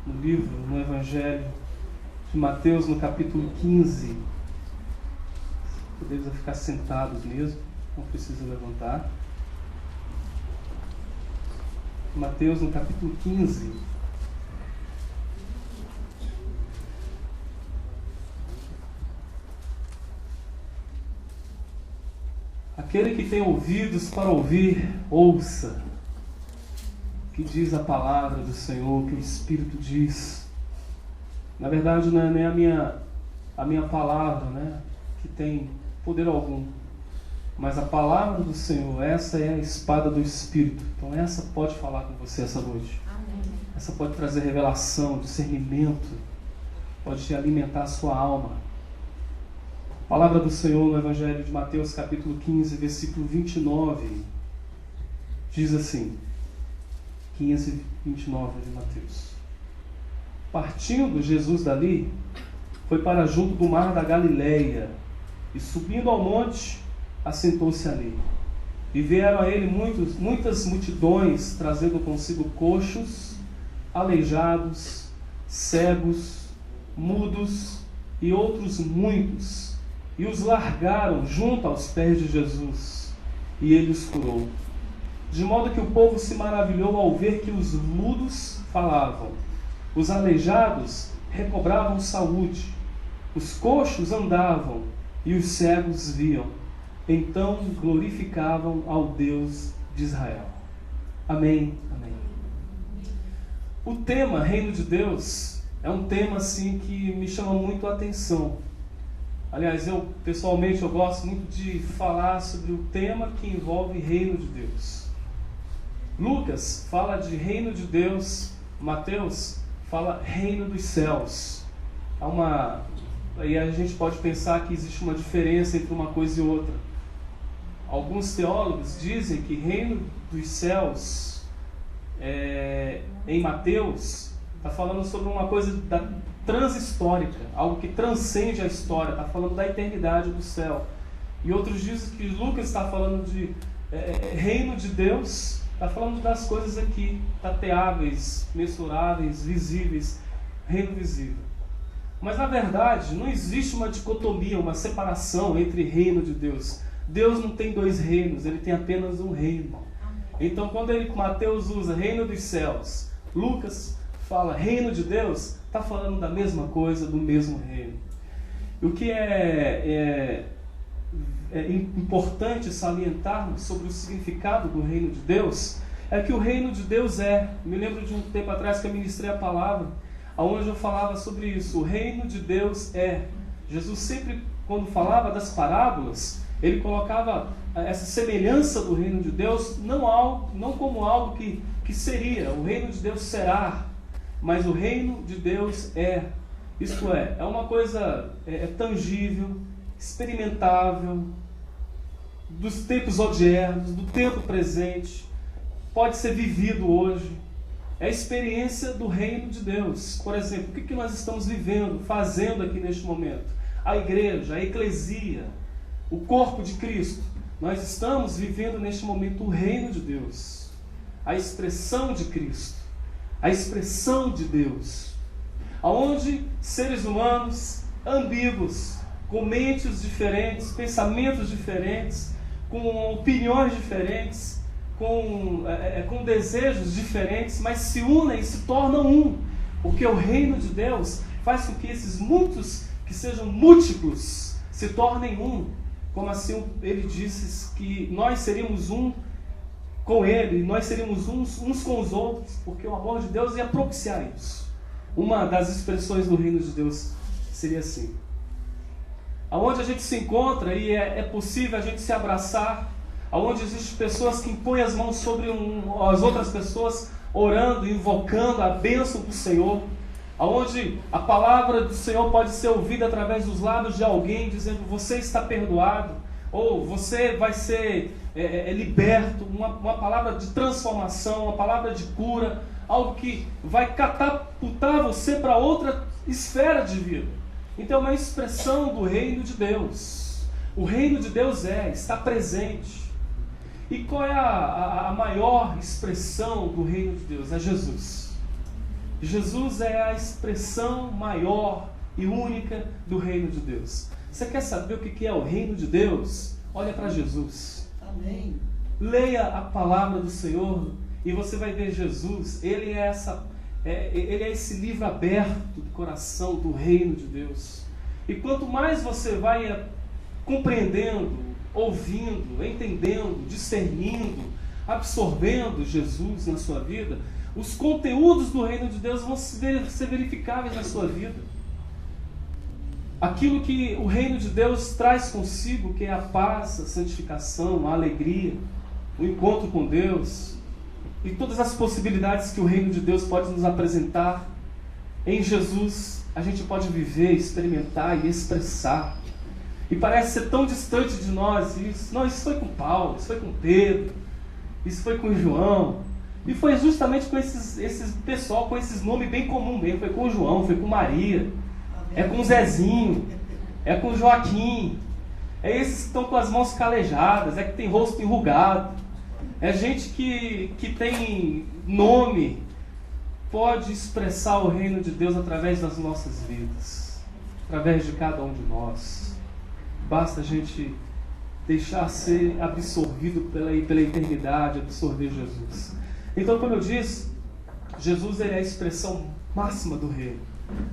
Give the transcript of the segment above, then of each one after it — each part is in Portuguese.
no Evangelho de Mateus, no capítulo 15. Podemos ficar sentados mesmo, não precisa levantar. Mateus, no capítulo 15. Aquele que tem ouvidos para ouvir, ouça. Que diz a palavra do Senhor, que o Espírito diz. Na verdade, não é nem a minha palavra, né, que tem poder algum. Mas a palavra do Senhor, essa é a espada do Espírito. Então essa pode falar com você essa noite. Amém. Essa pode trazer revelação, discernimento. Pode te alimentar a sua alma. A palavra do Senhor no Evangelho de Mateus, capítulo 15, versículo 29. Diz assim. 15, 29 de Mateus. Partindo Jesus dali, foi para junto do mar da Galileia, e subindo ao monte, assentou-se ali. E vieram a ele muitas multidões, trazendo consigo coxos, aleijados, cegos, mudos e outros muitos, e os largaram junto aos pés de Jesus, e ele os curou. De modo que o povo se maravilhou ao ver que os mudos falavam, os aleijados recobravam saúde, os coxos andavam e os cegos viam. Então glorificavam ao Deus de Israel. Amém. Amém. O tema Reino de Deus é um tema assim que me chama muito a atenção. Aliás, pessoalmente eu gosto muito de falar sobre o tema que envolve Reino de Deus. Lucas fala de reino de Deus, Mateus fala reino dos céus. Aí a gente pode pensar que existe uma diferença entre uma coisa e outra. Alguns teólogos dizem que reino dos céus, em Mateus, está falando sobre uma coisa transhistórica, algo que transcende a história, está falando da eternidade do céu. E outros dizem que Lucas está falando de reino de Deus, está falando das coisas aqui, tateáveis, mensuráveis, visíveis, reino visível. Mas na verdade não existe uma dicotomia, uma separação entre reino de Deus. Deus não tem dois reinos, ele tem apenas um reino. Então quando Mateus usa reino dos céus, Lucas fala reino de Deus, está falando da mesma coisa, do mesmo reino. E o que é importante salientarmos sobre o significado do reino de Deus é que o reino de Deus me lembro de um tempo atrás que eu ministrei a palavra, onde eu falava sobre isso. O reino de Deus Jesus sempre, quando falava das parábolas, ele colocava essa semelhança do reino de Deus não como algo que seria, o reino de Deus será, mas o reino de Deus isto é uma coisa tangível, experimentável, dos tempos odiernos, do tempo presente, pode ser vivido hoje. É a experiência do reino de Deus. Por exemplo, o que nós estamos vivendo, fazendo aqui neste momento? A igreja, a eclesia, o corpo de Cristo. Nós estamos vivendo neste momento o reino de Deus, a expressão de Cristo, a expressão de Deus, aonde seres humanos ambíguos, com mentes diferentes, pensamentos diferentes, com opiniões diferentes, com desejos diferentes, mas se unem e se tornam um. Porque o reino de Deus faz com que esses muitos, que sejam múltiplos, se tornem um. Como assim ele disse que nós seríamos um com ele, nós seríamos uns com os outros, porque o amor de Deus ia propiciar isso. Uma das expressões do reino de Deus seria assim. Aonde a gente se encontra e é possível a gente se abraçar, aonde existem pessoas que impõem as mãos sobre as outras pessoas, orando, invocando a bênção do Senhor, aonde a palavra do Senhor pode ser ouvida através dos lábios de alguém, dizendo, você está perdoado, ou você vai ser liberto, uma palavra de transformação, uma palavra de cura, algo que vai catapultar você para outra esfera de vida. Então é uma expressão do reino de Deus. O reino de Deus está presente. E qual é a maior expressão do reino de Deus? É Jesus. Jesus é a expressão maior e única do reino de Deus. Você quer saber o que é o reino de Deus? Olha para Jesus. Amém. Leia a palavra do Senhor e você vai ver Jesus. Ele é esse livro aberto do coração do reino de Deus. E quanto mais você vai compreendendo, ouvindo, entendendo, discernindo, absorvendo Jesus na sua vida, os conteúdos do reino de Deus vão ser verificáveis na sua vida. Aquilo que o reino de Deus traz consigo, que é a paz, a santificação, a alegria, o encontro com Deus, e todas as possibilidades que o reino de Deus pode nos apresentar, em Jesus a gente pode viver, experimentar e expressar. E parece ser tão distante de nós isso. Não, isso foi com Paulo, isso foi com Pedro, isso foi com João. E foi justamente com esses pessoal, com esses nomes bem comuns mesmo. Foi com João, foi com Maria, é com Zezinho, é com Joaquim. É esses que estão com as mãos calejadas, é que tem rosto enrugado. É gente que tem nome, pode expressar o reino de Deus através das nossas vidas, através de cada um de nós. Basta a gente deixar ser absorvido pela eternidade, absorver Jesus. Então, como eu disse, Jesus ele é a expressão máxima do reino.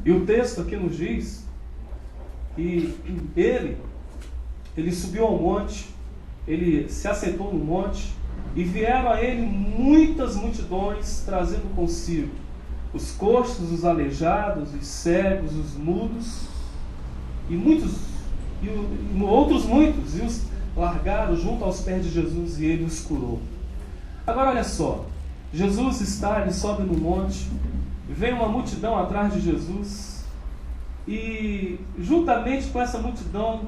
E o texto aqui nos diz que ele subiu ao monte, ele se assentou no monte, e vieram a ele muitas multidões, trazendo consigo os coxos, os aleijados, os cegos, os mudos, e outros muitos, e os largaram junto aos pés de Jesus, e ele os curou. Agora olha só, Jesus ele sobe no monte, vem uma multidão atrás de Jesus, e juntamente com essa multidão,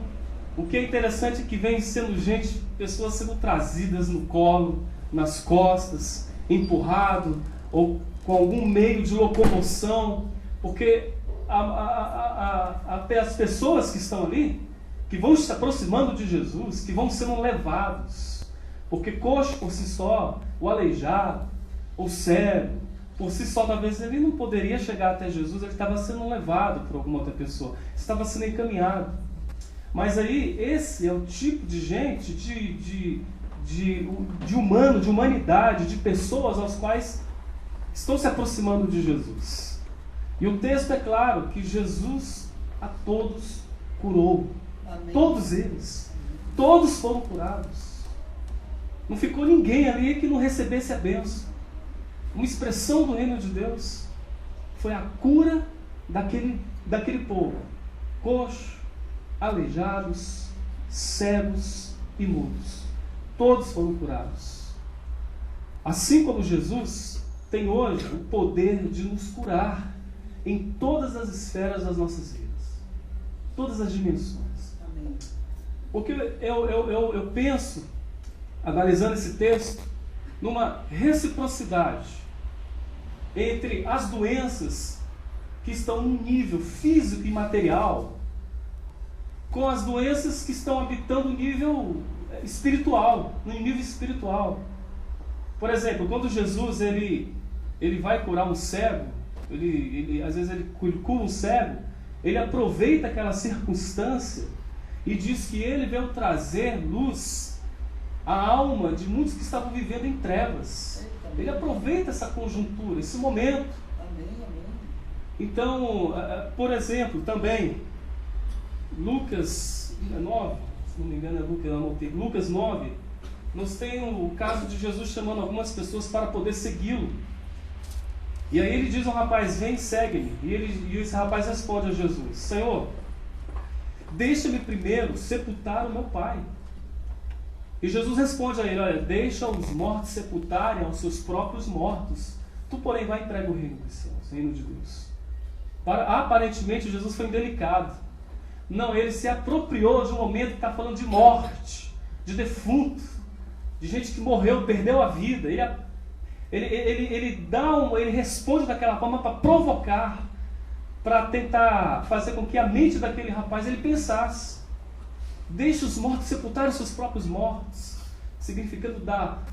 o que é interessante é que vem sendo pessoas sendo trazidas no colo, nas costas, empurrado, ou com algum meio de locomoção, porque até as pessoas que estão ali, que vão se aproximando de Jesus, que vão sendo levados, porque coxo por si só, o aleijado, o cego, por si só talvez ele não poderia chegar até Jesus, ele estava sendo levado por alguma outra pessoa, estava sendo encaminhado. Mas aí esse é o tipo de gente, de humano, de humanidade, de pessoas aos quais estão se aproximando de Jesus. E o texto é claro que Jesus a todos curou. Amém. Todos eles. Todos foram curados. Não ficou ninguém ali que não recebesse a bênção. Uma expressão do reino de Deus foi a cura daquele povo. Coxo, aleijados, cegos e mudos. Todos foram curados. Assim como Jesus tem hoje o poder de nos curar em todas as esferas das nossas vidas. Todas as dimensões. Amém. Porque eu penso, analisando esse texto, numa reciprocidade entre as doenças que estão no nível físico e material com as doenças que estão habitando o nível espiritual, no nível espiritual. Por exemplo, quando Jesus ele vai curar um cego, às vezes ele cura um cego, ele aproveita aquela circunstância e diz que ele veio trazer luz à alma de muitos que estavam vivendo em trevas. Ele aproveita essa conjuntura, esse momento. Então, por exemplo, também Lucas 9, se não me engano Lucas 9, nos tem o caso de Jesus chamando algumas pessoas para poder segui-lo. E aí ele diz ao rapaz: vem, segue-me. E esse rapaz responde a Jesus: Senhor, deixa-me primeiro sepultar o meu pai. E Jesus responde a ele: olha, deixa os mortos sepultarem aos seus próprios mortos. Tu, porém, vai e prega o reino dos céus, o reino de Deus. Aparentemente, Jesus foi indelicado. Não, ele se apropriou de um momento que está falando de morte, de defunto, de gente que morreu, perdeu a vida. Ele responde daquela forma para provocar, para tentar fazer com que a mente daquele rapaz ele pensasse. Deixa os mortos sepultarem seus próprios mortos, significando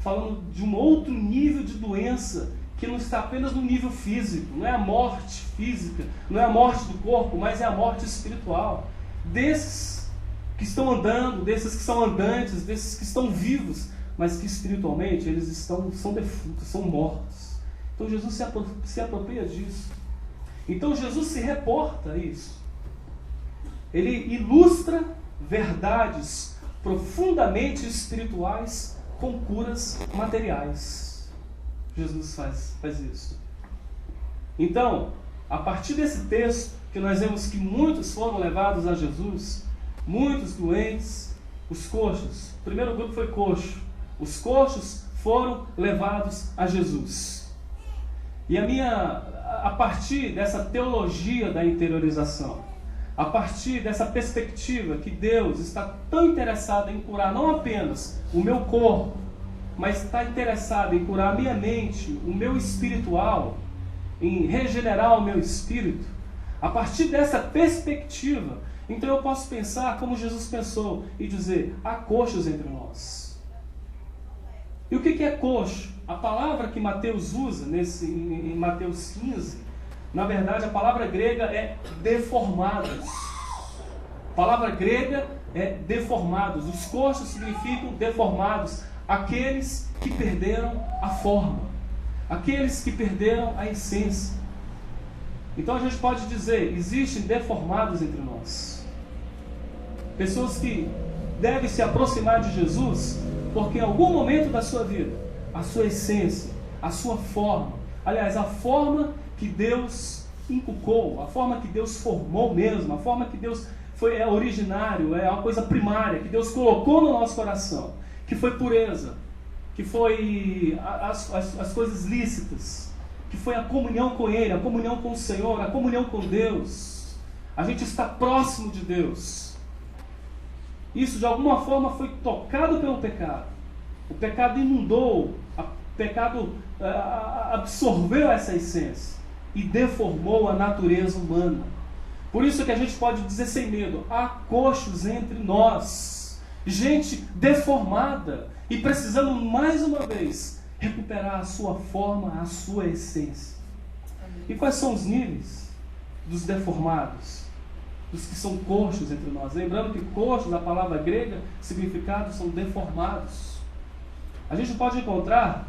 falando de um outro nível de doença que não está apenas no nível físico, não é a morte física, não é a morte do corpo, mas é a morte espiritual. Desses que estão andando, desses que são andantes, desses que estão vivos, mas que espiritualmente eles são defuntos, são mortos. Então Jesus se apropria disso. Então Jesus se reporta a isso. Ele ilustra verdades profundamente espirituais com curas materiais. Jesus faz isso. Então, a partir desse texto, que nós vemos que muitos foram levados a Jesus, muitos doentes, os coxos, o primeiro grupo foi coxo, os coxos foram levados a Jesus. E a partir dessa teologia da interiorização, a partir dessa perspectiva que Deus está tão interessado em curar não apenas o meu corpo, mas está interessado em curar a minha mente, o meu espiritual, em regenerar o meu espírito, a partir dessa perspectiva, então eu posso pensar como Jesus pensou e dizer: há coxos entre nós. E o que é coxo? A palavra que Mateus usa em Mateus 15, na verdade a palavra grega é deformados. A palavra grega é deformados. Os coxos significam deformados, aqueles que perderam a forma, aqueles que perderam a essência. Então a gente pode dizer, existem deformados entre nós. Pessoas que devem se aproximar de Jesus, porque em algum momento da sua vida, a sua essência, a sua forma, aliás, a forma que Deus inculcou, a forma que Deus formou mesmo, a forma que Deus é originário, é uma coisa primária, que Deus colocou no nosso coração, que foi pureza, que foi as coisas lícitas, que foi a comunhão com Ele, a comunhão com o Senhor, a comunhão com Deus. A gente está próximo de Deus. Isso de alguma forma foi tocado pelo pecado. O pecado inundou, o pecado absorveu essa essência e deformou a natureza humana. Por isso que a gente pode dizer sem medo: há coxos entre nós, gente deformada e precisando mais uma vez recuperar a sua forma, a sua essência. E quais são os níveis dos deformados, dos que são coxos entre nós? Lembrando que coxos, a palavra grega, significado são deformados. A gente pode encontrar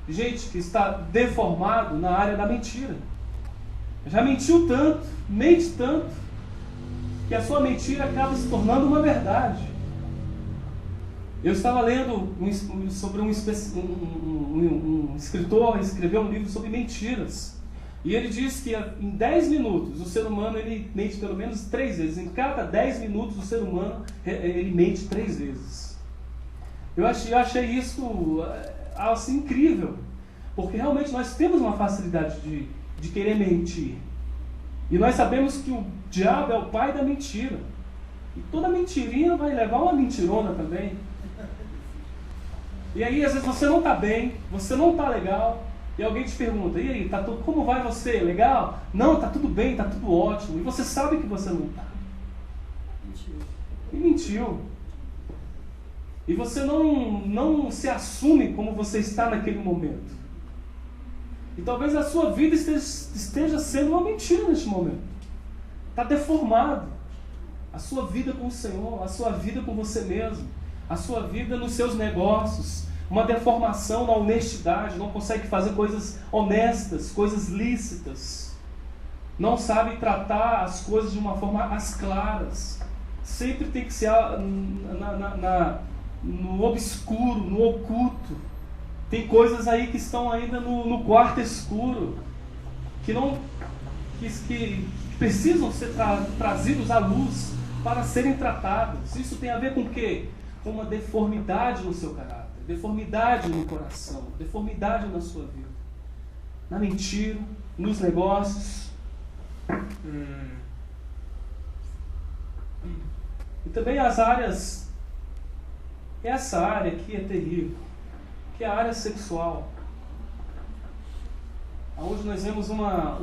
gente que está deformado na área da mentira. Já mentiu tanto, mente tanto, que a sua mentira acaba se tornando uma verdade. Eu estava lendo sobre um escritor, escreveu um livro sobre mentiras. E ele diz que em 10 minutos o ser humano ele mente pelo menos 3 vezes. Em cada 10 minutos o ser humano ele mente 3 vezes. Eu achei isso assim, incrível. Porque realmente nós temos uma facilidade de querer mentir. E nós sabemos que o diabo é o pai da mentira. E toda mentirinha vai levar uma mentirona também. E aí às vezes você não está bem, você não está legal, e alguém te pergunta: e aí, como vai você? Legal? Não, está tudo bem, está tudo ótimo. E você sabe que você não está. Mentiu. E você não se assume como você está naquele momento. E talvez a sua vida esteja sendo uma mentira neste momento. Está deformado. A sua vida com o Senhor, a sua vida com você mesmo, a sua vida nos seus negócios, uma deformação na honestidade, não consegue fazer coisas honestas, coisas lícitas, não sabe tratar as coisas de uma forma às claras, sempre tem que ser no obscuro, no oculto. Tem coisas aí que estão ainda no quarto escuro, que precisam ser trazidos à luz para serem tratados. Isso tem a ver com o quê? Com uma deformidade no seu caráter, deformidade no coração, deformidade na sua vida, na mentira, nos negócios. E também as áreas, essa área aqui é terrível, que é a área sexual, onde nós vemos uma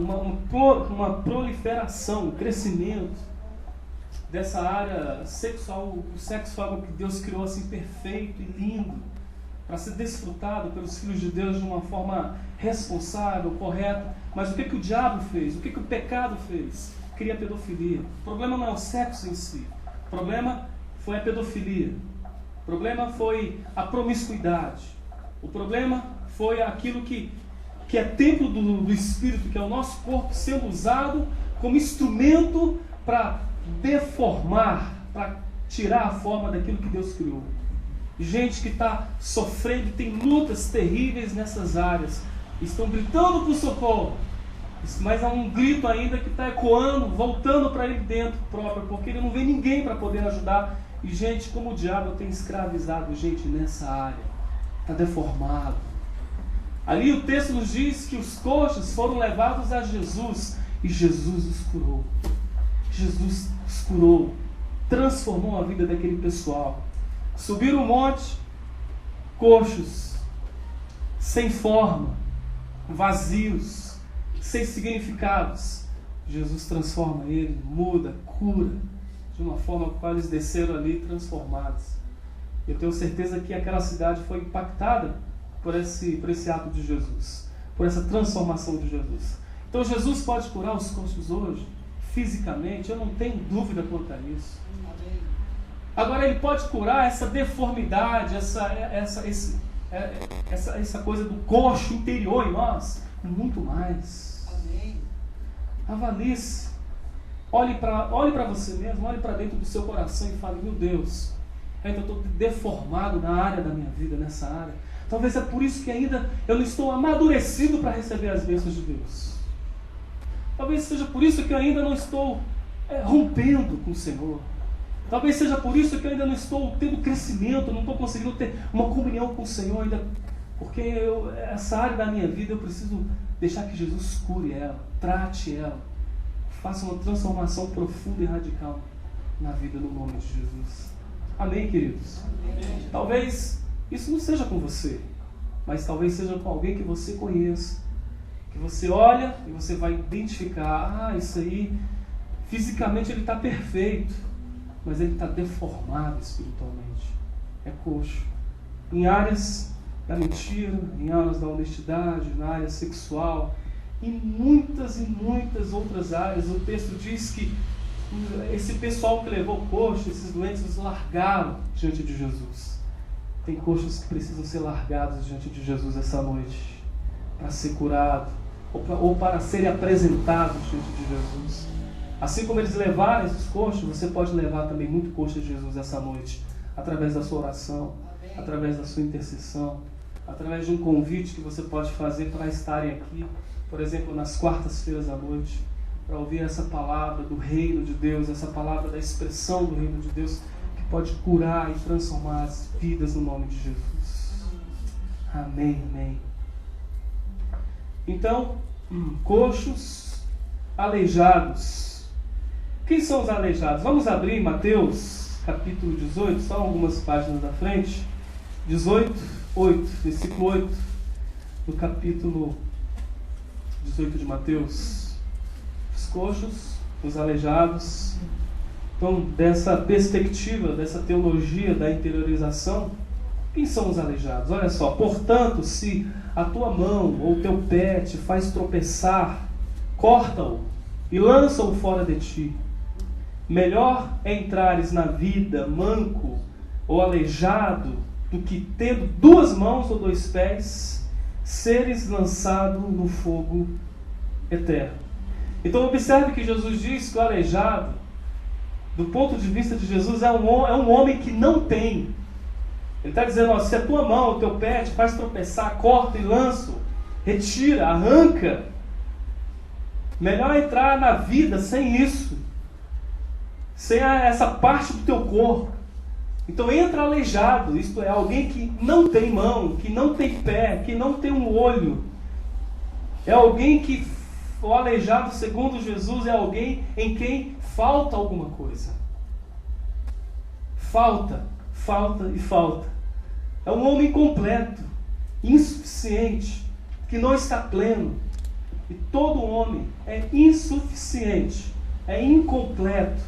proliferação, um crescimento dessa área sexual. O sexo é algo que Deus criou assim perfeito e lindo, para ser desfrutado pelos filhos de Deus de uma forma responsável, correta. Mas o que o diabo fez? O que o pecado fez? Cria a pedofilia. O problema não é o sexo em si. O problema foi a pedofilia. O problema foi a promiscuidade. O problema foi aquilo que é templo do Espírito, que é o nosso corpo sendo usado como instrumento para deformar, para tirar a forma daquilo que Deus criou. Gente que está sofrendo, tem lutas terríveis nessas áreas, estão gritando por socorro, mas há um grito ainda que está ecoando, voltando para ele dentro próprio, porque ele não vê ninguém para poder ajudar. E gente, como o diabo tem escravizado gente nessa área, está deformado. Ali o texto nos diz que os coxos foram levados a Jesus, e Jesus os curou. Jesus os curou, transformou a vida daquele pessoal. Subiram o monte, coxos, sem forma, vazios, sem significados. Jesus transforma ele, muda, cura, de uma forma com a qual eles desceram ali transformados. Eu tenho certeza que aquela cidade foi impactada por esse ato de Jesus, por essa transformação de Jesus. Então Jesus pode curar os coxos hoje, fisicamente, eu não tenho dúvida quanto a isso. Agora ele pode curar essa deformidade, essa coisa do coxo interior em nós, muito mais. Amém. Avalie-se. Olhe para você mesmo, olhe para dentro do seu coração e fale: meu Deus, ainda estou deformado na área da minha vida, nessa área. Talvez é por isso que ainda eu não estou amadurecido para receber as bênçãos de Deus. Talvez seja por isso que eu ainda não estou rompendo com o Senhor. Talvez seja por isso que eu ainda não estou tendo crescimento, não estou conseguindo ter uma comunhão com o Senhor ainda. Porque essa área da minha vida eu preciso deixar que Jesus cure ela, trate ela, faça uma transformação profunda e radical na vida, no nome de Jesus. Amém, queridos? Amém. Talvez isso não seja com você, mas talvez seja com alguém que você conheça, que você olha e você vai identificar: isso aí, fisicamente ele está perfeito, mas ele está deformado espiritualmente, é coxo, em áreas da mentira, em áreas da honestidade, na área sexual, e muitas outras áreas. O texto diz que esse pessoal que levou coxo, esses doentes, os largaram diante de Jesus. Tem coxos que precisam ser largados diante de Jesus essa noite, para ser curado, ou para serem apresentados diante de Jesus. Assim como eles levaram esses coxos, você pode levar também muito coxo de Jesus essa noite, através da sua oração, através da sua intercessão, através de um convite que você pode fazer para estarem aqui, por exemplo, nas quartas-feiras à noite, para ouvir essa palavra do reino de Deus, essa palavra da expressão do reino de Deus, que pode curar e transformar as vidas no nome de Jesus. Amém, amém. Então, coxos, aleijados. Quem são os aleijados? Vamos abrir Mateus capítulo 18, só algumas páginas da frente. 8, versículo 8, no capítulo 18 de Mateus. Os coxos, os aleijados. Então, dessa perspectiva, dessa teologia da interiorização, quem são os aleijados? Olha só: portanto, se a tua mão ou teu pé te faz tropeçar, corta-o e lança-o fora de ti. Melhor é entrares na vida manco ou aleijado do que, tendo duas mãos ou dois pés, seres lançado no fogo eterno. Então observe que Jesus diz que o aleijado, do ponto de vista de Jesus, é um homem que não tem. Ele está dizendo: se a tua mão, o teu pé te faz tropeçar, corta e lança, retira, arranca. Melhor entrar na vida sem isso, sem essa parte do teu corpo. Então entra aleijado, isto é, alguém que não tem mão, que não tem pé, que não tem um olho. É alguém que, o aleijado, segundo Jesus, é alguém em quem falta alguma coisa. Falta. É um homem incompleto, insuficiente, que não está pleno. E todo homem é insuficiente, é incompleto,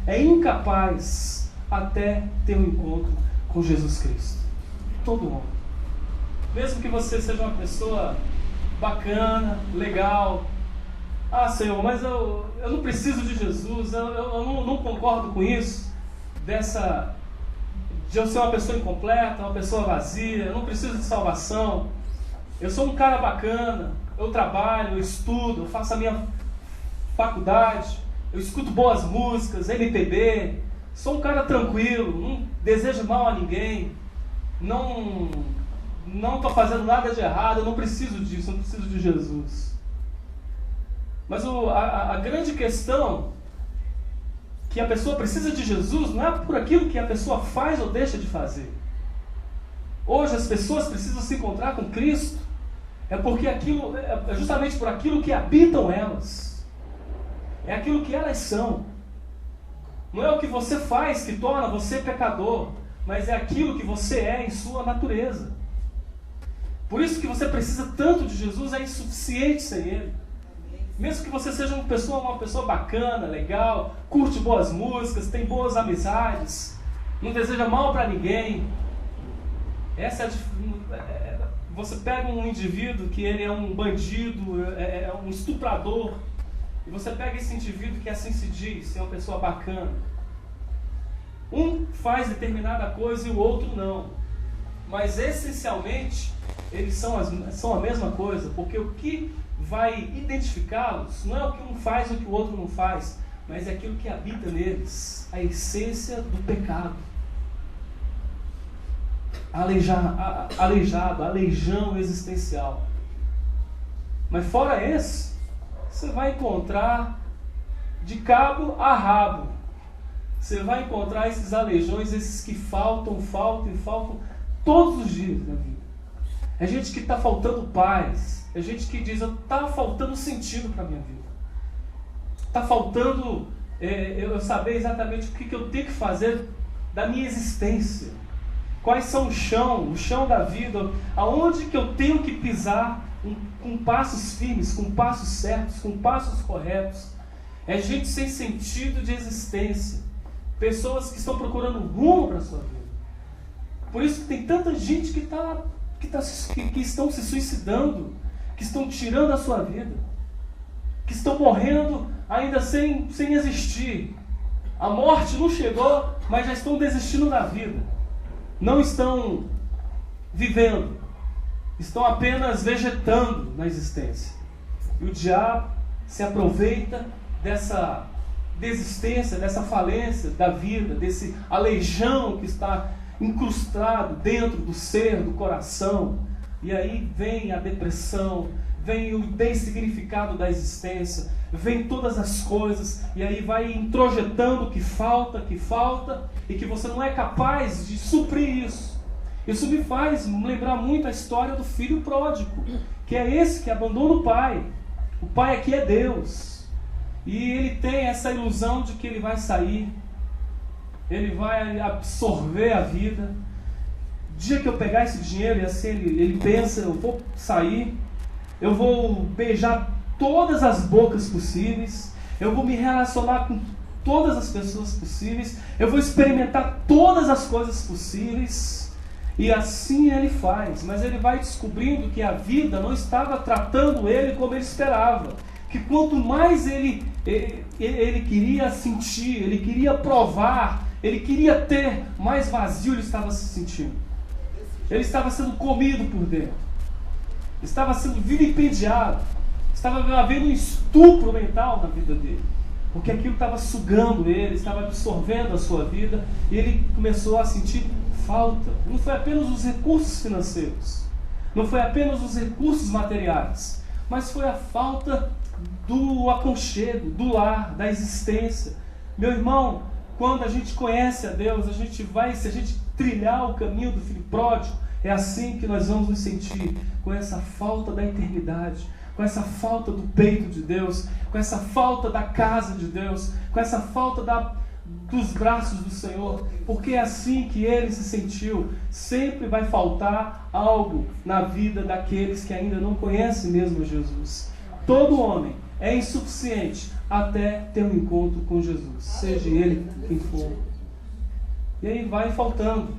é incapaz até ter um encontro com Jesus Cristo. Todo homem. Mesmo que você seja uma pessoa bacana, legal. Ah, Senhor, mas eu não preciso de Jesus, eu não concordo com isso, de eu ser uma pessoa incompleta, uma pessoa vazia, eu não preciso de salvação. Eu sou um cara bacana, eu trabalho, eu estudo, eu faço a minha faculdade, eu escuto boas músicas, MPB, sou um cara tranquilo, não desejo mal a ninguém, não estou fazendo nada de errado, eu não preciso disso, eu não preciso de Jesus. Mas a grande questão que a pessoa precisa de Jesus não é por aquilo que a pessoa faz ou deixa de fazer. Hoje as pessoas precisam se encontrar com Cristo, porque é justamente por aquilo que habitam elas, é aquilo que elas são. Não é o que você faz que torna você pecador, mas é aquilo que você é em sua natureza. Por isso que você precisa tanto de Jesus, é insuficiente sem Ele. Mesmo que você seja uma pessoa bacana, legal, curte boas músicas, tem boas amizades, não deseja mal para ninguém. Você pega um indivíduo que ele é um bandido, é um estuprador, e você pega esse indivíduo que assim se diz, é uma pessoa bacana. Um faz determinada coisa e o outro não. Mas essencialmente, eles são a mesma coisa, porque o que vai identificá-los não é o que um faz ou o que o outro não faz, mas é aquilo que habita neles, a essência do pecado. Aleijão existencial. Mas fora esse, você vai encontrar de cabo a rabo. Você vai encontrar esses aleijões, esses que faltam todos os dias na vida. É gente que está faltando paz. É gente que diz, está faltando sentido para a minha vida. Está faltando eu saber exatamente o que eu tenho que fazer da minha existência. Quais são o chão da vida, aonde que eu tenho que pisar com passos firmes, com passos certos, com passos corretos. É gente sem sentido de existência. Pessoas que estão procurando rumo para a sua vida. Por isso que tem tanta gente que estão se suicidando, que estão tirando a sua vida, que estão morrendo ainda sem existir. A morte não chegou, mas já estão desistindo da vida. Não estão vivendo, estão apenas vegetando na existência. E o diabo se aproveita dessa desistência, dessa falência da vida, desse aleijão que está incrustado dentro do ser, do coração. E aí vem a depressão, vem o dessignificado da existência, vem todas as coisas, e aí vai introjetando que falta, e que você não é capaz de suprir isso. Isso me faz lembrar muito a história do filho pródigo, que é esse que abandona o pai. O pai aqui é Deus, e ele tem essa ilusão de que ele vai sair, ele vai absorver a vida. O dia que eu pegar esse dinheiro, e assim ele pensa, eu vou sair, eu vou beijar todas as bocas possíveis, eu vou me relacionar com todas as pessoas possíveis, eu vou experimentar todas as coisas possíveis, e assim ele faz. Mas ele vai descobrindo que a vida não estava tratando ele como ele esperava, que quanto mais ele queria sentir, ele queria provar, ele queria ter, mais vazio ele estava se sentindo. Ele estava sendo comido por dentro, estava sendo vilipendiado, estava havendo um estupro mental na vida dele, porque aquilo estava sugando ele, estava absorvendo a sua vida, e ele começou a sentir falta. Não foi apenas os recursos financeiros, não foi apenas os recursos materiais, mas foi a falta do aconchego, do lar, da existência. Meu irmão, quando a gente conhece a Deus, se a gente trilhar o caminho do filho pródigo, é assim que nós vamos nos sentir, com essa falta da eternidade, com essa falta do peito de Deus, com essa falta da casa de Deus, com essa falta dos braços do Senhor, porque é assim que ele se sentiu. Sempre vai faltar algo na vida daqueles que ainda não conhecem mesmo Jesus. Todo homem é insuficiente até ter um encontro com Jesus, seja ele quem for. E aí vai faltando.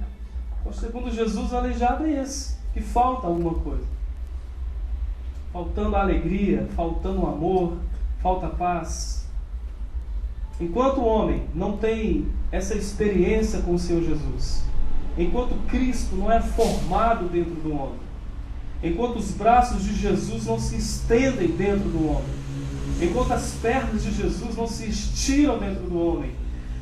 O segundo Jesus aleijado é esse, que falta alguma coisa. Faltando a alegria, faltando o amor, falta a paz. Enquanto o homem não tem essa experiência com o Senhor Jesus, enquanto Cristo não é formado dentro do homem, enquanto os braços de Jesus não se estendem dentro do homem, enquanto as pernas de Jesus não se estiram dentro do homem,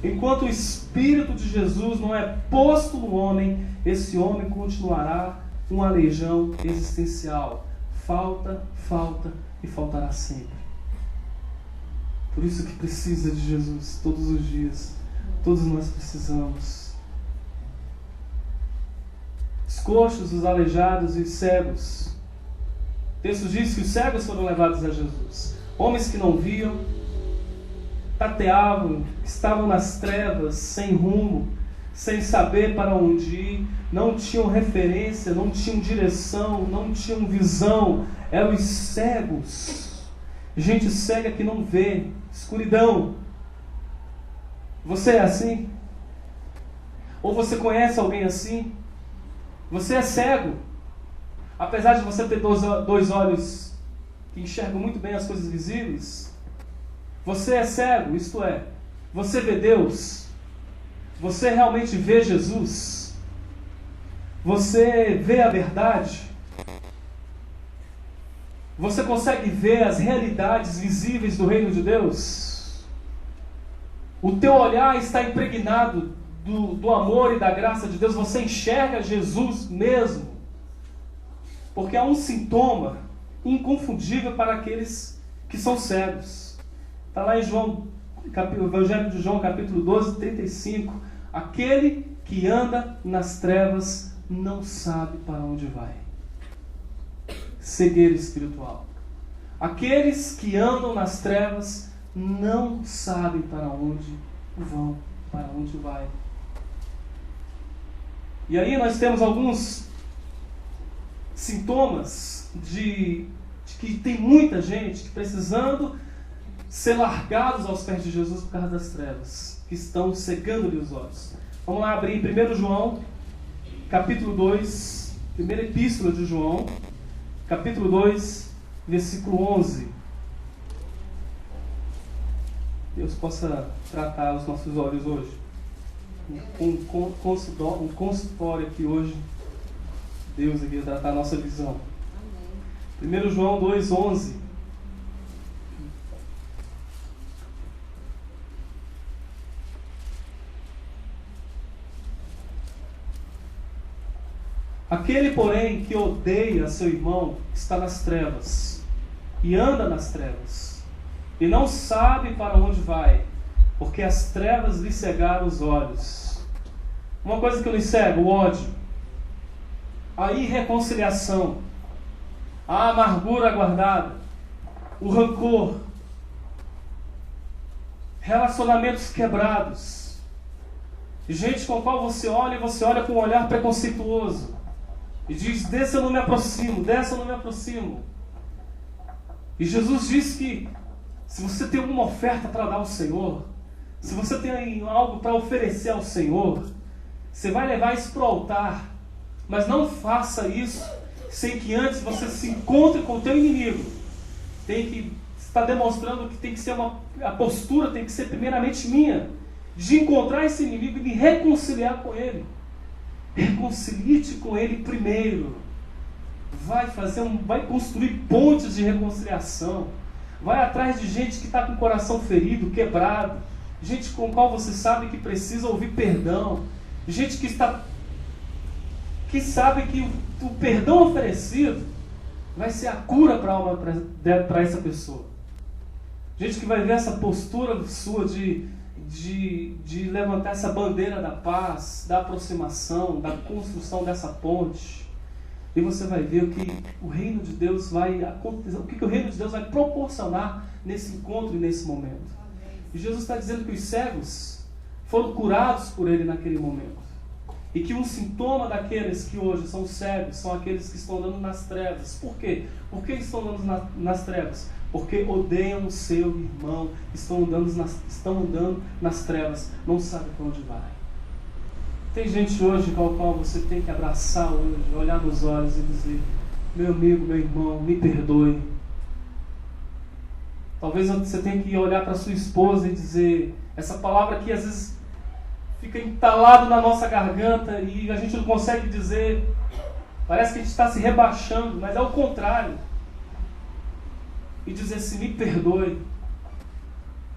enquanto o Espírito de Jesus não é posto no homem, esse homem continuará um aleijão existencial. Falta, falta e faltará sempre. Por isso que precisa de Jesus todos os dias. Todos nós precisamos. Os coxos, os aleijados e os cegos. O texto diz que os cegos foram levados a Jesus. Homens que não viam, tateavam, estavam nas trevas, sem rumo, sem saber para onde ir, não tinham referência, não tinham direção, não tinham visão, eram os cegos. Gente cega que não vê, escuridão. Você é assim? Ou você conhece alguém assim? Você é cego, apesar de você ter dois olhos que enxergam muito bem as coisas visíveis. Você é cego, isto é, você vê Deus, você realmente vê Jesus, você vê a verdade, você consegue ver as realidades visíveis do reino de Deus. O teu olhar está impregnado do amor e da graça de Deus, você enxerga Jesus mesmo, porque há um sintoma inconfundível para aqueles que são cegos. Está lá em Evangelho de João, capítulo 12, 35. Aquele que anda nas trevas não sabe para onde vai. Cegueira espiritual. Aqueles que andam nas trevas não sabem para onde vão, para onde vai. E aí nós temos alguns sintomas de que tem muita gente que precisando ser largados aos pés de Jesus por causa das trevas, que estão cegando-lhe os olhos. Vamos lá abrir em 1 João, capítulo 2, primeira epístola de João, capítulo 2, versículo 11. Deus possa tratar os nossos olhos hoje. Um consultório aqui hoje. Deus aqui tratar a nossa visão. 1 João 2, 11. Aquele, porém, que odeia seu irmão está nas trevas, e anda nas trevas, e não sabe para onde vai, porque as trevas lhe cegaram os olhos. Uma coisa que nos cega, o ódio, a irreconciliação, a amargura guardada, o rancor, relacionamentos quebrados, gente com a qual você olha e você olha com um olhar preconceituoso, e diz, dessa eu não me aproximo, dessa eu não me aproximo. E Jesus diz que se você tem alguma oferta para dar ao Senhor, se você tem algo para oferecer ao Senhor, você vai levar isso para o altar, mas não faça isso sem que antes você se encontre com o teu inimigo. Tem que estar demonstrando que tem que ser a postura tem que ser primeiramente minha, de encontrar esse inimigo e me reconciliar com ele. Reconcilie-te com ele primeiro. Vai construir pontes de reconciliação. Vai atrás de gente que está com o coração ferido, quebrado. Gente com qual você sabe que precisa ouvir perdão. Gente que sabe que o perdão oferecido vai ser a cura para a alma para essa pessoa. Gente que vai ver essa postura sua de levantar essa bandeira da paz, da aproximação, da construção dessa ponte. E você vai ver o que o reino de Deus vai acontecer, o que o reino de Deus vai proporcionar nesse encontro e nesse momento. E Jesus está dizendo que os cegos foram curados por ele naquele momento. E que um sintoma daqueles que hoje são cegos são aqueles que estão andando nas trevas. Por quê? Por que estão andando nas trevas? Porque odeiam o seu irmão, estão andando nas trevas, não sabem para onde vai. Tem gente hoje com a qual você tem que abraçar hoje, olhar nos olhos e dizer: meu amigo, meu irmão, me perdoe. Talvez você tenha que olhar para sua esposa e dizer essa palavra que às vezes fica entalado na nossa garganta e a gente não consegue dizer. Parece que a gente está se rebaixando, mas é o contrário. E dizer assim: me perdoe.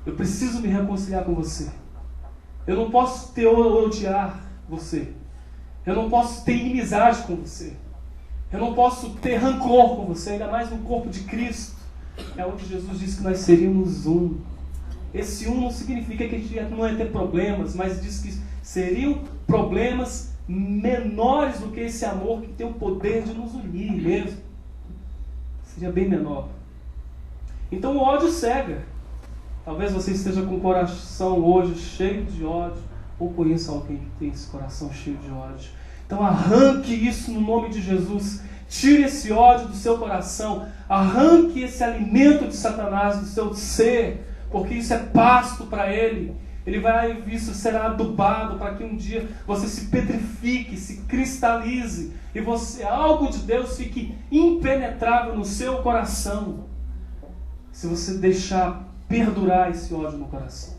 Eu preciso me reconciliar com você. Eu não posso odiar você. Eu não posso ter inimizade com você. Eu não posso ter rancor com você, ainda mais no corpo de Cristo. É onde Jesus disse que nós seríamos um. Esse um não significa que a gente não ia ter problemas, mas diz que seriam problemas menores do que esse amor que tem o poder de nos unir mesmo. Seria bem menor. Então o ódio cega. Talvez você esteja com o coração hoje cheio de ódio, ou conheça alguém que tem esse coração cheio de ódio. Então arranque isso no nome de Jesus. Tire esse ódio do seu coração. Arranque esse alimento de Satanás do seu ser, porque isso é pasto para ele. Isso será adubado para que um dia você se petrifique, se cristalize e algo de Deus fique impenetrável no seu coração. Se você deixar perdurar esse ódio no coração.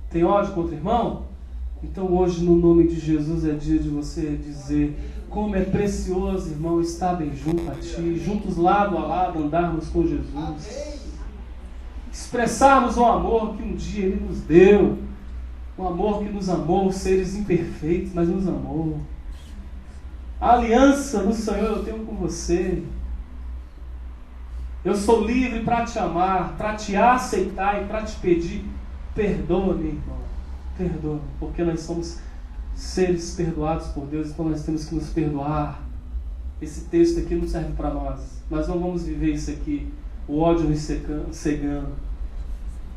Tem ódio contra o irmão? Então hoje, no nome de Jesus, é dia de você dizer: como é precioso, irmão, estar bem junto a ti, juntos lado a lado, andarmos com Jesus. Expressarmos o amor que um dia Ele nos deu. Um amor que nos amou, seres imperfeitos, mas nos amou. A aliança do Senhor eu tenho com você. Eu sou livre para te amar, para te aceitar e para te pedir: perdoa-me, irmão, perdoa-me, porque nós somos seres perdoados por Deus, então nós temos que nos perdoar. Esse texto aqui não serve para nós não vamos viver isso aqui, o ódio nos cegando,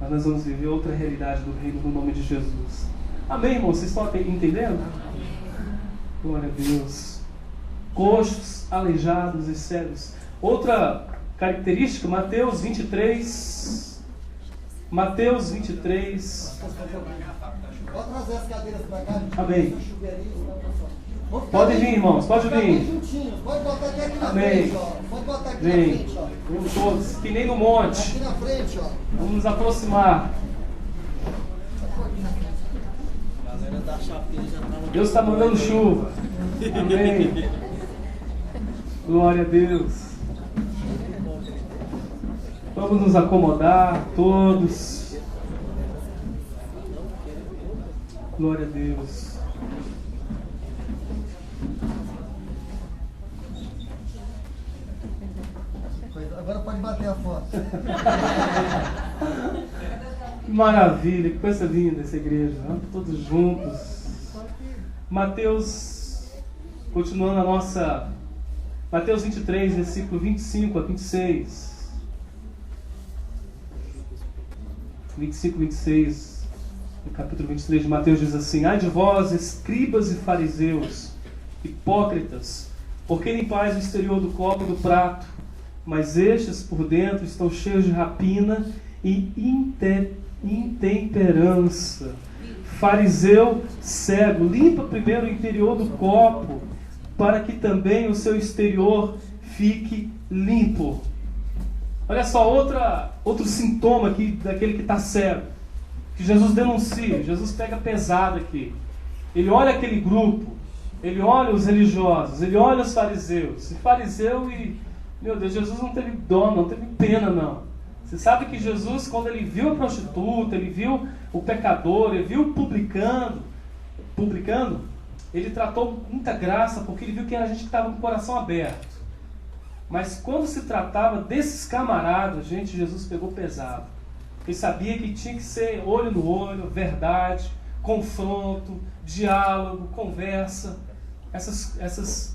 mas nós vamos viver outra realidade do reino no nome de Jesus. Amém, irmão? Vocês estão entendendo? Glória a Deus. Coxos, aleijados e cegos. Outra característica, Mateus 23. Mateus 23. Pode trazer as cadeiras para cá. Amém. Pode vir, irmãos, pode vir. Pode botar até aqui na Amém. frente, ó. Pode botar aqui na frente, ó. Vamos todos, que nem no monte. Aqui na frente, ó. Vamos nos aproximar. Deus está mandando chuva. Amém. Glória a Deus. Vamos nos acomodar todos. Glória a Deus. Agora pode bater a foto. Que maravilha, que coisa linda essa igreja. Vamos todos juntos. Mateus, continuando a nossa... Mateus 23, versículo 25 a 26. 25, 26, no capítulo 23 de Mateus diz assim: ai de vós, escribas e fariseus, hipócritas, porque limpais o exterior do copo e do prato, mas estes por dentro estão cheios de rapina e intemperança. Fariseu cego, limpa primeiro o interior do copo, para que também o seu exterior fique limpo. Olha só, outro sintoma aqui daquele que está cego, que Jesus denuncia. Jesus pega pesado aqui. Ele olha aquele grupo, ele olha os religiosos, ele olha os fariseus. E fariseu meu Deus, Jesus não teve dó, não teve pena, não. Você sabe que Jesus, quando ele viu a prostituta, ele viu o pecador, ele viu o publicano, ele tratou com muita graça, porque ele viu que era gente que estava com o coração aberto. Mas quando se tratava desses camaradas, gente, Jesus pegou pesado. Ele sabia que tinha que ser olho no olho, verdade, confronto, diálogo, conversa. Essas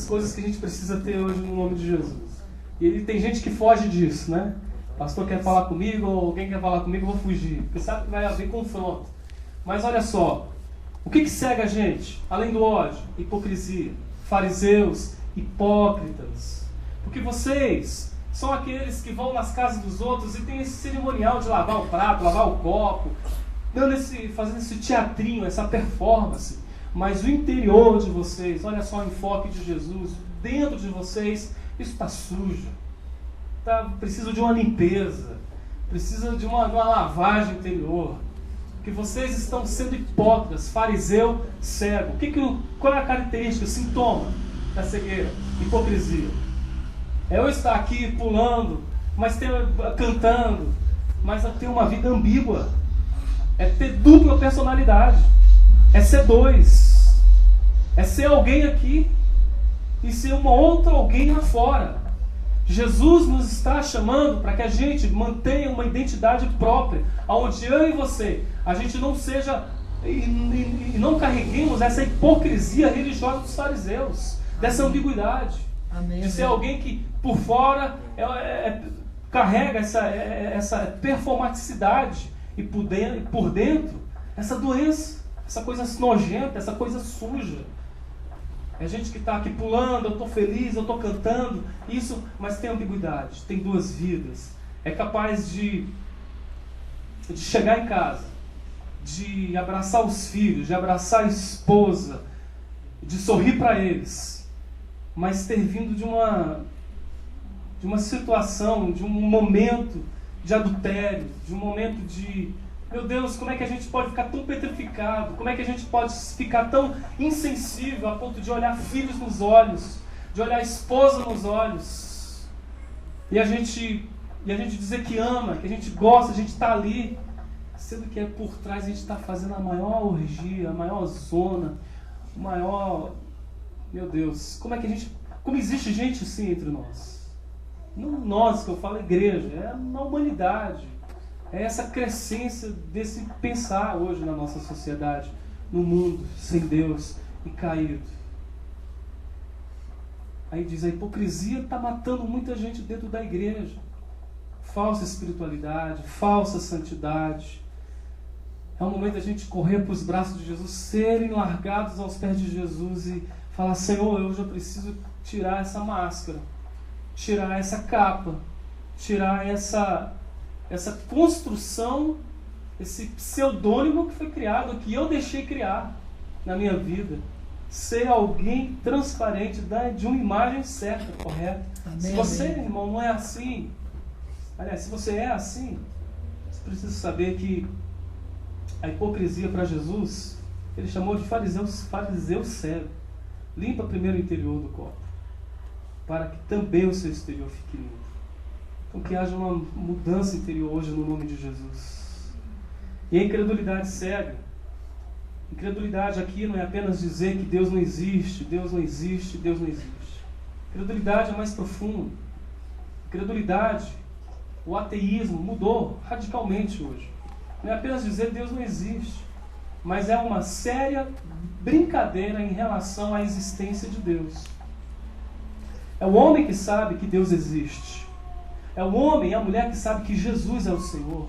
coisas que a gente precisa ter hoje no nome de Jesus. E tem gente que foge disso, né? O pastor quer falar comigo, ou alguém quer falar comigo, eu vou fugir. Porque sabe que vai haver confronto. Mas olha só, o que cega a gente? Além do ódio, hipocrisia, fariseus, hipócritas. Porque vocês são aqueles que vão nas casas dos outros e tem esse cerimonial de lavar o prato, lavar o copo, fazendo esse teatrinho, essa performance. mas o interior de vocês, olha só o enfoque de Jesus, dentro de vocês, isso está sujo, precisa de uma limpeza, precisa de uma lavagem interior, que vocês estão sendo hipócritas, fariseu cego. Qual é a característica, o sintoma da cegueira? Hipocrisia. É eu estar aqui pulando, cantando, mas ter uma vida ambígua, é ter dupla personalidade, é ser dois, é ser alguém aqui e ser uma outra alguém lá fora. Jesus nos está chamando para que a gente mantenha uma identidade própria, onde eu e você, a gente não seja e não carreguemos essa hipocrisia religiosa dos fariseus, dessa ambiguidade. Amém. De ser alguém que por fora carrega essa performaticidade e por dentro essa doença, essa coisa nojenta, essa coisa suja. É gente que está aqui pulando, eu estou feliz, eu estou cantando, isso, mas tem ambiguidade, tem duas vidas. É capaz de chegar em casa, de abraçar os filhos, de abraçar a esposa, de sorrir para eles, mas ter vindo de uma situação, de um momento de adultério, de um momento de... Meu Deus, como é que a gente pode ficar tão petrificado? Como é que a gente pode ficar tão insensível a ponto de olhar filhos nos olhos, de olhar a esposa nos olhos, e a gente dizer que ama, que a gente gosta, a gente está ali, sendo que por trás a gente está fazendo a maior orgia, a maior zona, o maior... Meu Deus, como existe gente assim entre nós? Não nós, que eu falo igreja, é na humanidade. É essa crescência desse pensar hoje na nossa sociedade, no mundo sem Deus e caído. Aí diz, a hipocrisia está matando muita gente dentro da igreja. Falsa espiritualidade, falsa santidade. É o momento da gente correr para os braços de Jesus, serem largados aos pés de Jesus e falar, Senhor, eu já preciso tirar essa máscara, tirar essa capa, tirar essa construção, esse pseudônimo que foi criado, que eu deixei criar na minha vida. Ser alguém transparente, de uma imagem certa, correta. Amém, se você, amém, irmão, não é assim, aliás, se você é assim, você precisa saber que a hipocrisia para Jesus, ele chamou de fariseu cego. Limpa primeiro o interior do copo, para que também o seu exterior fique limpo. Então que haja uma mudança interior hoje no nome de Jesus. E a incredulidade cega. Incredulidade aqui não é apenas dizer que Deus não existe, Deus não existe, Deus não existe. Incredulidade é mais profundo. Incredulidade, o ateísmo mudou radicalmente hoje. Não é apenas dizer que Deus não existe, mas é uma séria brincadeira em relação à existência de Deus. É o homem que sabe que Deus existe. É o homem e a mulher que sabe que Jesus é o Senhor,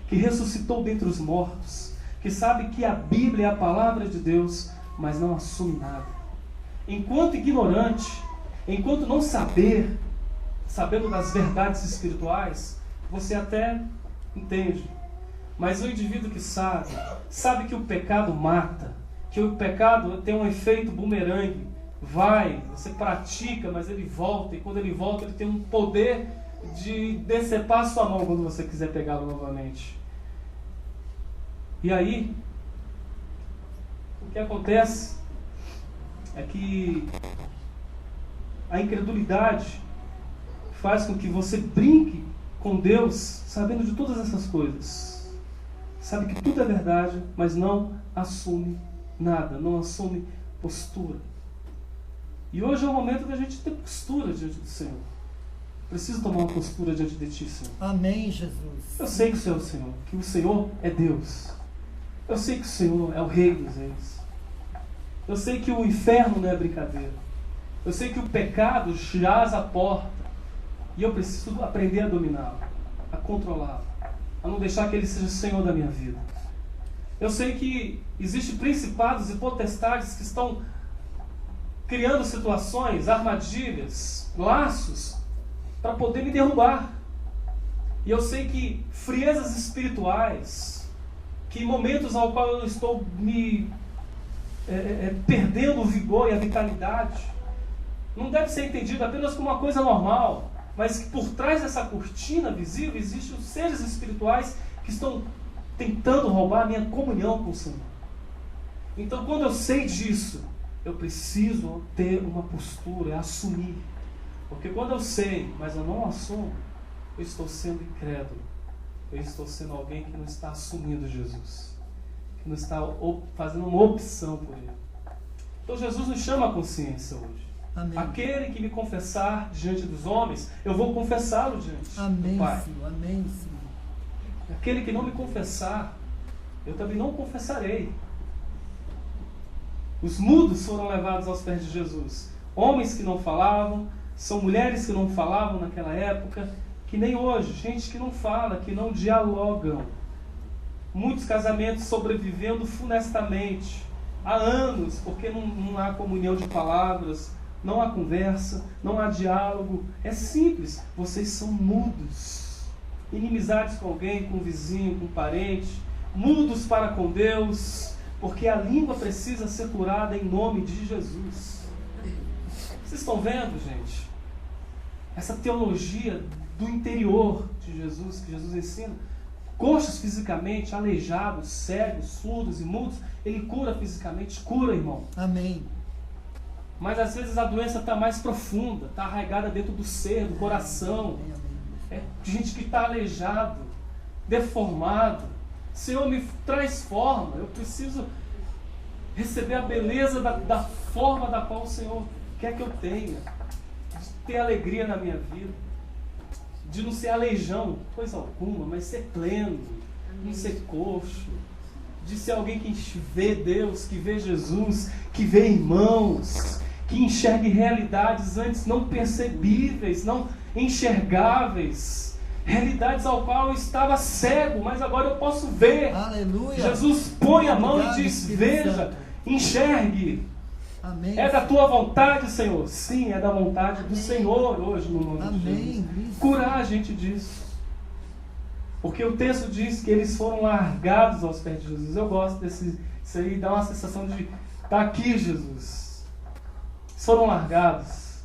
que ressuscitou dentre os mortos, que sabe que a Bíblia é a palavra de Deus, mas não assume nada. Enquanto ignorante, enquanto não sabendo das verdades espirituais, você até entende. Mas o indivíduo que sabe que o pecado mata, que o pecado tem um efeito bumerangue, você pratica, mas ele volta, e quando ele volta ele tem um poder de decepar sua mão quando você quiser pegá-lo novamente. E aí, o que acontece é que a incredulidade faz com que você brinque com Deus sabendo de todas essas coisas. Sabe que tudo é verdade, mas não assume nada, não assume postura. E hoje é o momento da gente ter postura diante do Senhor. Preciso tomar uma postura diante de Ti, Senhor. Amém, Jesus. Eu sei que o Senhor é o Senhor, que o Senhor é Deus. Eu sei que o Senhor é o Rei dos Reis. Eu sei que o inferno não é brincadeira. Eu sei que o pecado jaz à porta. E eu preciso aprender a dominá-lo, a controlá-lo, a não deixar que ele seja o Senhor da minha vida. Eu sei que existem principados e potestades que estão criando situações, armadilhas, laços, para poder me derrubar. E eu sei que friezas espirituais, que momentos ao qual eu estou me perdendo o vigor e a vitalidade. Não deve ser entendido apenas como uma coisa normal, mas que por trás dessa cortina visível existem os seres espirituais que estão tentando roubar a minha comunhão com o Senhor. Então, quando eu sei disso, eu preciso ter uma postura, assumir. Porque quando eu sei, mas eu não assumo, eu estou sendo incrédulo. Eu estou sendo alguém que não está assumindo Jesus, que não está fazendo uma opção por Ele. Então Jesus nos chama a consciência hoje. Amém. Aquele que me confessar diante dos homens, eu vou confessá-lo diante do Pai. Senhor. Amém, Senhor. Aquele que não me confessar, eu também não confessarei. Os mudos foram levados aos pés de Jesus. Homens que não falavam, são mulheres que não falavam naquela época, que nem hoje, gente que não fala, que não dialogam. Muitos casamentos sobrevivendo funestamente, há anos, porque não há comunhão de palavras, não há conversa, não há diálogo. É simples, vocês são mudos. Inimizades com alguém, com um vizinho, com um parente, mudos para com Deus, porque a língua precisa ser curada em nome de Jesus. Vocês estão vendo, gente? Essa teologia do interior de Jesus, que Jesus ensina. Coxos fisicamente, aleijados, cegos, surdos e mudos, Ele cura fisicamente, cura, irmão. Amém. Mas às vezes a doença está mais profunda, está arraigada dentro do ser, do coração. Amém, amém. É gente que está aleijado, deformado. Senhor, me traz forma. Eu preciso receber a beleza da forma da qual o Senhor quer que eu tenha. De ter alegria na minha vida. De não ser aleijão, coisa alguma, mas ser pleno. Não ser coxo. De ser alguém que vê Deus, que vê Jesus, que vê irmãos, que enxergue realidades antes não percebíveis, não enxergáveis, realidades ao qual eu estava cego, mas agora eu posso ver. Aleluia. Jesus põe a mão Obrigado, e diz: Espírito veja, Santo. enxergue. Amém. É da tua vontade, Senhor? Sim, é da vontade do Senhor hoje, no nome de Jesus. Amém. Curar a gente disso. Porque o texto diz que eles foram largados aos pés de Jesus. Eu gosto disso aí, dá uma sensação de estar aqui, Jesus. Eles foram largados,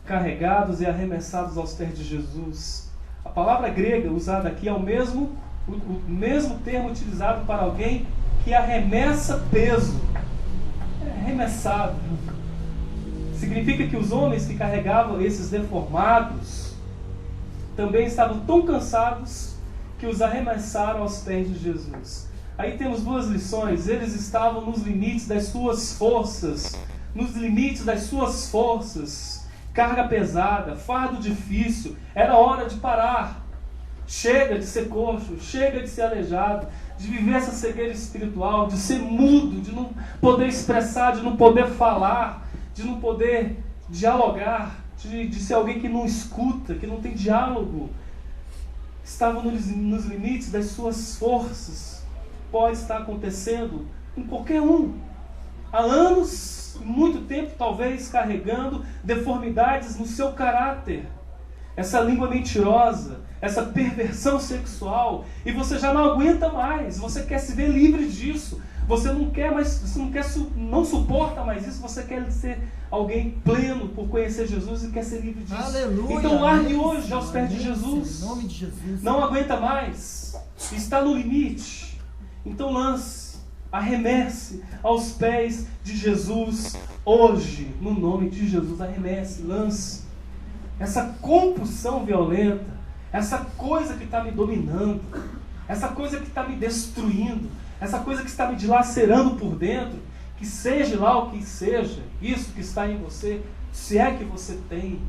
carregados e arremessados aos pés de Jesus. A palavra grega usada aqui é o mesmo termo utilizado para alguém que arremessa peso. É arremessado. Significa que os homens que carregavam esses deformados também estavam tão cansados que os arremessaram aos pés de Jesus. Aí temos duas lições. Eles estavam nos limites das suas forças. Nos limites das suas forças. Carga pesada, fardo difícil. Era hora de parar. Chega de ser coxo, chega de ser aleijado, de viver essa cegueira espiritual, de ser mudo, de não poder expressar, de não poder falar, de não poder dialogar, de ser alguém que não escuta, que não tem diálogo. Estavam nos limites das suas forças. Pode estar acontecendo com qualquer um. Há anos, muito tempo talvez, carregando deformidades no seu caráter. Essa língua mentirosa, essa perversão sexual, e você já não aguenta mais, você quer se ver livre disso. Você não quer mais, não suporta mais isso, você quer ser alguém pleno por conhecer Jesus e quer ser livre disso. Aleluia. Então largue Amém, hoje aos pés de Senhor. Jesus. Em nome de Jesus. Não aguenta mais, está no limite. Então lance, arremesse aos pés de Jesus hoje, no nome de Jesus. Arremesse, lance. Essa compulsão violenta, essa coisa que está me dominando, essa coisa que está me destruindo, essa coisa que está me dilacerando por dentro, que seja lá o que seja, isso que está em você, se é que você tem,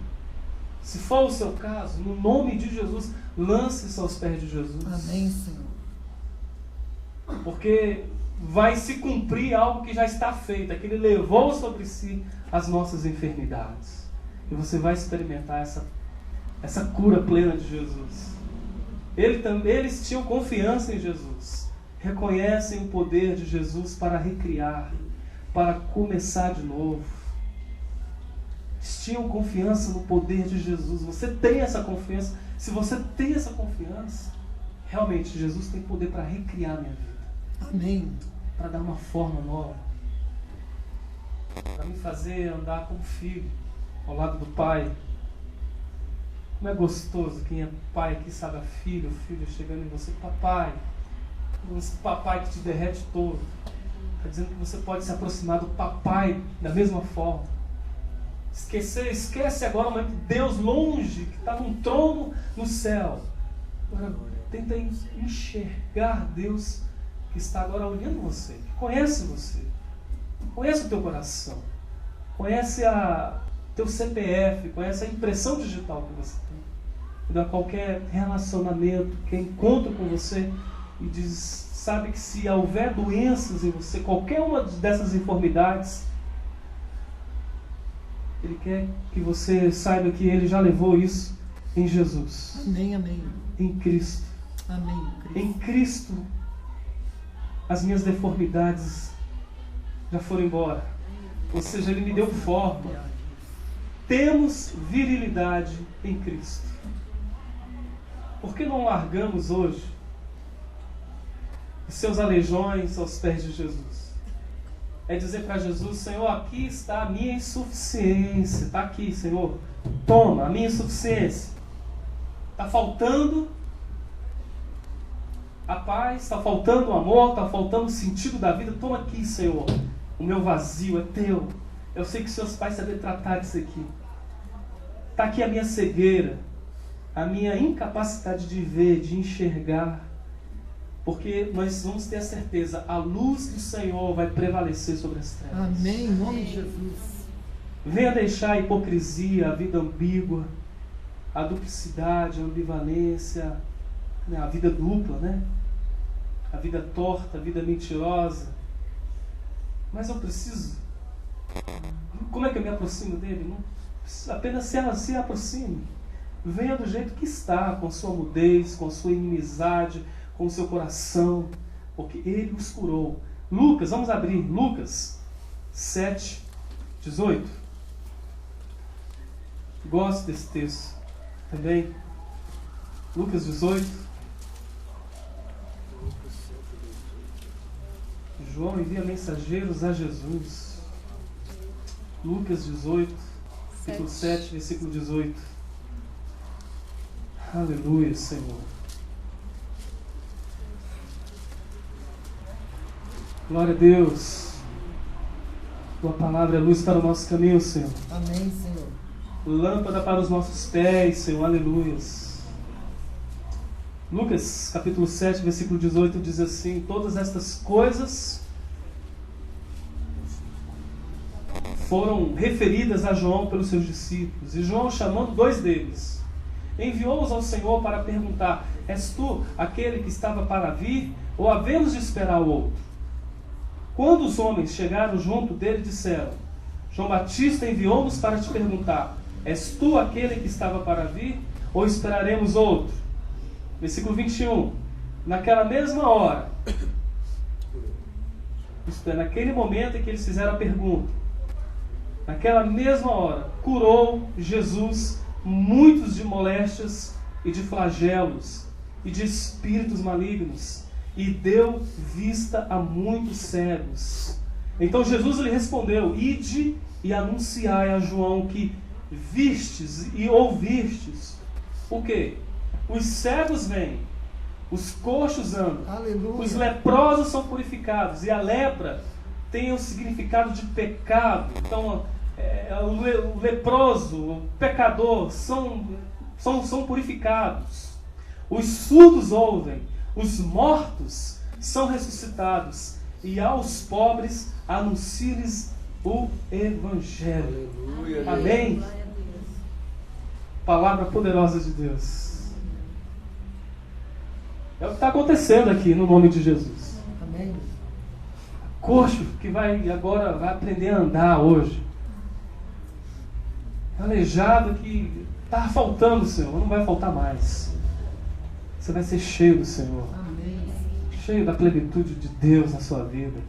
se for o seu caso, no nome de Jesus, lance-se aos pés de Jesus. Amém, Senhor. Porque vai se cumprir algo que já está feito, é que Ele levou sobre si as nossas enfermidades. E você vai experimentar essa cura plena de Jesus. Eles tinham confiança em Jesus. Reconhecem o poder de Jesus para recriar, para começar de novo. Eles tinham confiança no poder de Jesus. Você tem essa confiança. Se você tem essa confiança, realmente Jesus tem poder para recriar a minha vida. Amém. para dar uma forma nova, para me fazer andar como filho, ao lado do Pai. Como é gostoso quem é pai aqui, sabe, a filha, o filho chegando em você, papai, esse papai que te derrete todo. Está dizendo que você pode se aproximar do papai da mesma forma. Esquece agora o momento de Deus longe, que está num trono no céu. Agora tenta enxergar Deus que está agora olhando você, que conhece você, conhece o teu coração, conhece teu CPF, conhece a impressão digital que você tem. E dá qualquer relacionamento, que encontra com você e diz, sabe que se houver doenças em você, qualquer uma dessas enfermidades, Ele quer que você saiba que Ele já levou isso em Jesus. Amém, amém. Em Cristo. Amém. Em Cristo, as minhas deformidades já foram embora. Ou seja, Ele me deu forma. Temos virilidade em Cristo. Por que não largamos hoje os seus aleijões aos pés de Jesus? É dizer para Jesus, Senhor, aqui está a minha insuficiência. Está aqui, Senhor. Toma, a minha insuficiência. Está faltando a paz, está faltando o amor, está faltando o sentido da vida. Toma aqui, Senhor. O meu vazio é teu. Eu sei que os seus pais sabem tratar disso aqui. Está aqui a minha cegueira, a minha incapacidade de ver, de enxergar. Porque nós vamos ter a certeza, a luz do Senhor vai prevalecer sobre as trevas. Amém, em nome de Jesus. Venha deixar a hipocrisia, a vida ambígua, a duplicidade, a ambivalência, né? A vida dupla, né? A vida torta, a vida mentirosa. Mas eu preciso. Como é que eu me aproximo dele? Não, apenas se aproxime. Venha do jeito que está, com sua mudez, com sua inimizade, com o seu coração, porque Ele os curou. Lucas, vamos abrir, Lucas 7, 18. Gosto desse texto também. Lucas 18. João envia mensageiros a Jesus. Lucas 18, capítulo 7, versículo 18. Aleluia, Senhor. Glória a Deus. Tua palavra é luz para o nosso caminho, Senhor. Amém, Senhor. Lâmpada para os nossos pés, Senhor. Aleluia. Lucas, capítulo 7, versículo 18, diz assim: todas estas coisas foram referidas a João pelos seus discípulos. E João, chamando 2 deles, enviou-os ao Senhor para perguntar: és tu aquele que estava para vir, ou havemos de esperar o outro? Quando os homens chegaram junto dele, disseram: João Batista enviou-nos para te perguntar: és tu aquele que estava para vir, ou esperaremos outro? Versículo 21. Naquela mesma hora, isto é, naquele momento em que eles fizeram a pergunta, naquela mesma hora, curou Jesus muitos de moléstias e de flagelos e de espíritos malignos, e deu vista a muitos cegos. Então Jesus lhe respondeu: ide e anunciai a João que vistes e ouvistes. O quê? Os cegos vêm, os coxos andam, Aleluia. os leprosos são purificados, e a lepra tem o significado de pecado. Então o leproso, o pecador são purificados. Os surdos ouvem, os mortos são ressuscitados, e aos pobres anuncia-lhes o Evangelho. Aleluia. Amém? Palavra poderosa de Deus. É o que está acontecendo aqui no nome de Jesus. Amém. Coxo que agora vai aprender a andar hoje. Aleijado que está faltando, Senhor, não vai faltar mais. Você vai ser cheio do Senhor. Amém. Cheio da plenitude de Deus na sua vida.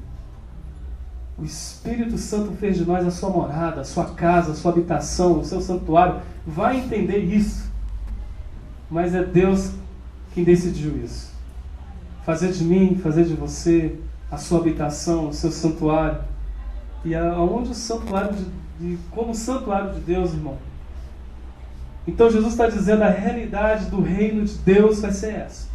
O Espírito Santo fez de nós a sua morada, a sua casa, a sua habitação, o seu santuário. Vai entender isso. Mas é Deus quem decidiu isso. Fazer de mim, fazer de você a sua habitação, o seu santuário. E aonde o santuário como santuário de Deus, irmão. Então Jesus está dizendo, a realidade do reino de Deus vai ser essa.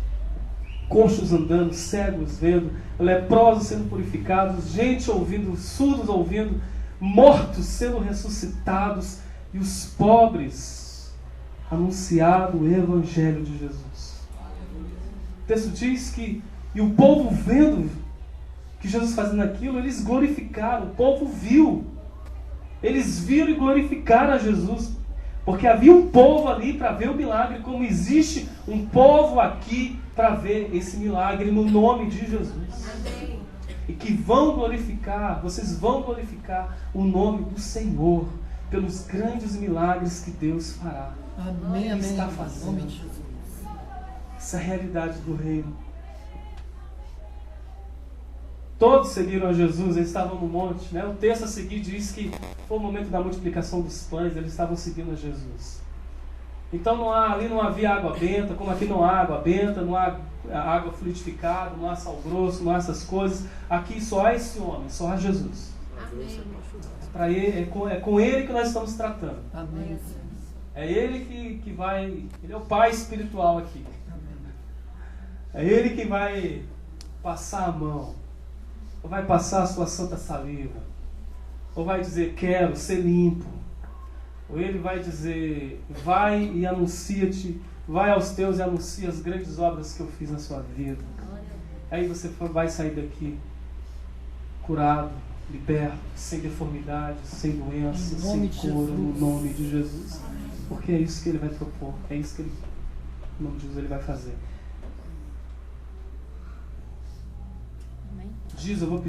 Coxos andando, cegos vendo, leprosos sendo purificados, gente ouvindo, surdos ouvindo, mortos sendo ressuscitados e os pobres anunciado o Evangelho de Jesus. O texto diz que, e o povo vendo que Jesus fazendo aquilo, eles glorificaram, o povo viu. Eles viram e glorificaram a Jesus, porque havia um povo ali para ver o milagre, como existe um povo aqui para ver esse milagre no nome de Jesus. Amém. E que vão glorificar, vocês vão glorificar o nome do Senhor pelos grandes milagres que Deus fará. Amém, amém. Está fazendo. Essa é a realidade do reino. Todos seguiram a Jesus, eles estavam no monte, né? O texto a seguir diz que foi o momento da multiplicação dos pães, eles estavam seguindo a Jesus. Então ali não havia água benta, como aqui não há água benta, não há água fluidificada, não há sal grosso, não há essas coisas. Aqui só há esse homem, só há Jesus. Para ele, é com ele que nós estamos tratando. Amém. É ele que vai, ele é o pai espiritual aqui. É ele que vai passar a mão, ou vai passar a sua santa saliva, ou vai dizer, quero ser limpo. Ou ele vai dizer, vai e anuncia-te, vai aos teus e anuncia as grandes obras que eu fiz na sua vida. Aí você vai sair daqui curado, liberto, sem deformidades, sem doenças, sem cura, no nome de Jesus. Porque é isso que ele vai propor, é isso que ele, no nome de Jesus, ele vai fazer. Diz, eu vou